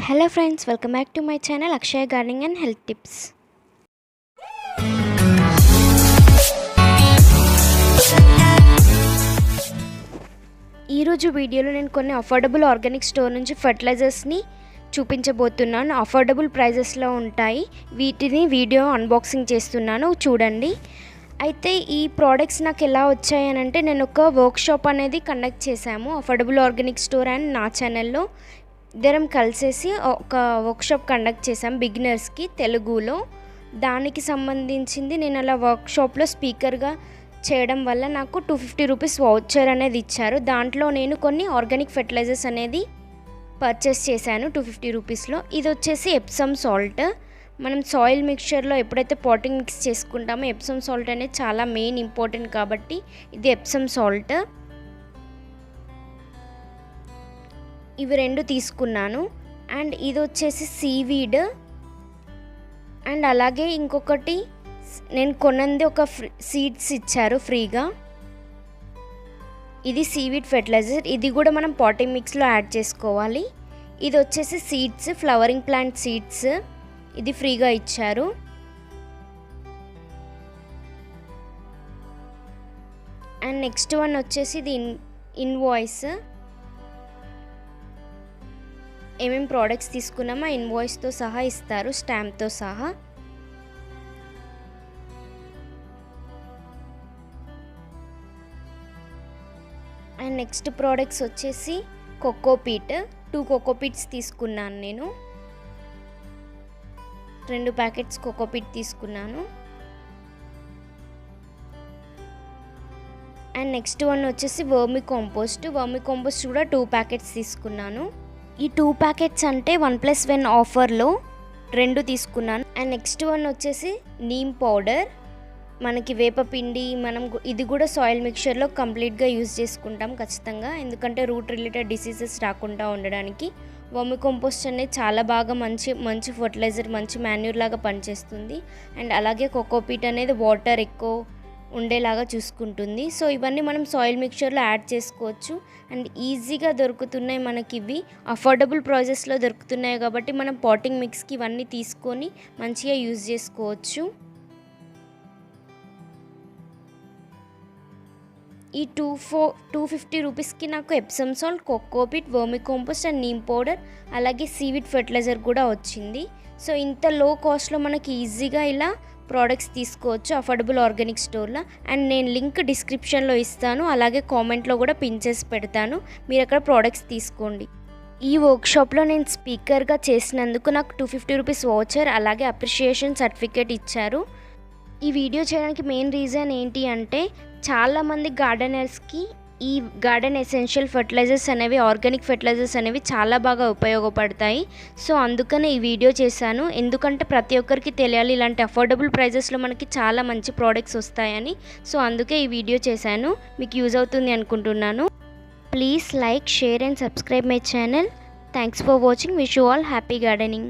Hello friends, welcome back to my channel Akshay Gardening and Health Tips. ఈ రోజు వీడియోలో నేను కొన్ని అఫోర్డబుల్ ఆర్గానిక్ స్టోర్ నుంచి ఫర్టిలైజర్స్ ని చూపించబోతున్నాను. అఫోర్డబుల్ ప్రైజెస్ లో ఉంటాయి. వీటిని వీడియో అన్బాక్సింగ్ చేస్తున్నాను, చూడండి. అయితే ఈ ప్రోడక్ట్స్ నాకు ఎలా వచ్చాయి అని అంటే నేను ఒక వర్క్ షాప్ అనేది కండక్ట్ చేశాము అఫోర్డబుల్ ఆర్గానిక్ స్టోర్ అండ్ నా ఛానల్లో ఇద్దరం కలిసేసి ఒక వర్క్షాప్ కండక్ట్ చేసాం బిగినర్స్కి తెలుగులో. దానికి సంబంధించింది నేను అలా వర్క్షాప్లో స్పీకర్గా చేయడం వల్ల నాకు 250 రూపీస్ వౌచర్ అనేది ఇచ్చారు. దాంట్లో నేను కొన్ని ఆర్గానిక్ ఫెర్టిలైజర్స్ అనేది పర్చేస్ చేశాను 250 రూపీస్లో. ఇది వచ్చేసి ఎప్సమ్ సాల్ట్. మనం సాయిల్ మిక్చర్లో ఎప్పుడైతే పాటింగ్ మిక్స్ చేసుకుంటామో ఎప్సమ్ సాల్ట్ అనేది చాలా మెయిన్ ఇంపార్టెంట్ కాబట్టి ఇది ఎప్సమ్ సాల్ట్. ఇవి రెండు తీసుకున్నాను. అండ్ ఇది వచ్చేసి సీవీడ్. అండ్ అలాగే ఇంకొకటి నేను కొన్నది ఒక సీడ్స్ ఇచ్చారు ఫ్రీగా. ఇది సీవీడ్ ఫెర్టిలైజర్. ఇది కూడా మనం పాటింగ్ మిక్స్లో యాడ్ చేసుకోవాలి. ఇది వచ్చేసి సీడ్స్, ఫ్లవరింగ్ ప్లాంట్ సీడ్స్. ఇది ఫ్రీగా ఇచ్చారు. అండ్ నెక్స్ట్ వన్ వచ్చేసి ఇది ఇన్వాయిస్. ఏమేమి ప్రోడక్ట్స్ తీసుకున్నామో ఇన్వాయిస్తో సహా ఇస్తారు, స్టాంప్తో సహా. అండ్ నెక్స్ట్ ప్రోడక్ట్స్ వచ్చేసి కోకోపీట్. 2 కోకోపీట్స్ తీసుకున్నాను నేను. 2 ప్యాకెట్స్ కోకోపీట్ తీసుకున్నాను. అండ్ నెక్స్ట్ వన్ వచ్చేసి వర్మి కాంపోస్ట్. వర్మి కాంపోస్ట్ కూడా 2 ప్యాకెట్స్ తీసుకున్నాను. ఈ 2 ప్యాకెట్స్ అంటే 1+1 ఆఫర్లో 2 తీసుకున్నాను. అండ్ నెక్స్ట్ వన్ వచ్చేసి నీమ్ పౌడర్. మనకి వేపపిండి, మనం ఇది కూడా సాయిల్ మిక్చర్లో కంప్లీట్గా యూజ్ చేసుకుంటాం ఖచ్చితంగా, ఎందుకంటే రూట్ రిలేటెడ్ డిసీజెస్ రాకుండా ఉండడానికి. వర్మి కంపోస్ట్ అనేది చాలా బాగా మంచి ఫర్టిలైజర్, మంచి మాన్యూర్ లాగా పనిచేస్తుంది. అండ్ అలాగే కోకోపీట్ అనేది వాటర్ ఎక్కువ ఉండేలాగా చూసుకుంటుంది. సో ఇవన్నీ మనం సాయిల్ మిక్చర్లో యాడ్ చేసుకోవచ్చు. అండ్ ఈజీగా దొరుకుతున్నాయి మనకి. ఇవి అఫోర్డబుల్ ప్రైజెస్లో దొరుకుతున్నాయి కాబట్టి మనం పాటింగ్ మిక్స్కి ఇవన్నీ తీసుకొని మంచిగా యూజ్ చేసుకోవచ్చు. ఈ 250 రూపీస్కి నాకు Epsom salt, cocopeat, vermi compost and neem powder అలాగే సీవీడ్ ఫెర్టిలైజర్ కూడా వచ్చింది. సో ఇంత లో కాస్ట్లో మనకి ఈజీగా ఇలా ప్రోడక్ట్స్ తీసుకోవచ్చు అఫోర్డబుల్ ఆర్గానిక్ స్టోర్లో. అండ్ నేను లింక్ డిస్క్రిప్షన్లో ఇస్తాను, అలాగే కామెంట్లో కూడా పిన్ చేసి పెడతాను, మీరు అక్కడ ప్రోడక్ట్స్ తీసుకోండి. ఈ వర్క్షాప్లో నేను స్పీకర్గా చేసినందుకు నాకు 250 రూపీస్ వౌచర్ అలాగే అప్రిషియేషన్ సర్టిఫికేట్ ఇచ్చారు. ఈ వీడియో చేయడానికి మెయిన్ రీజన్ ఏంటి అంటే చాలామంది గార్డెనర్స్కి ఈ గార్డెన్ ఎసెన్షియల్ ఫర్టిలైజర్స్ అనేవి, ఆర్గానిక్ ఫర్టిలైజర్స్ అనేవి చాలా బాగా ఉపయోగపడతాయి. సో అందుకనే ఈ వీడియో చేశాను, ఎందుకంటే ప్రతి ఒక్కరికి తెలియాలి ఇలాంటి అఫోర్డబుల్ ప్రైజెస్లో మనకి చాలా మంచి ప్రోడక్ట్స్ వస్తాయని. సో అందుకే ఈ వీడియో చేశాను, మీకు యూజ్ అవుతుంది అనుకుంటున్నాను. Please like, share and subscribe my channel. Thanks for watching. Wish you all happy gardening.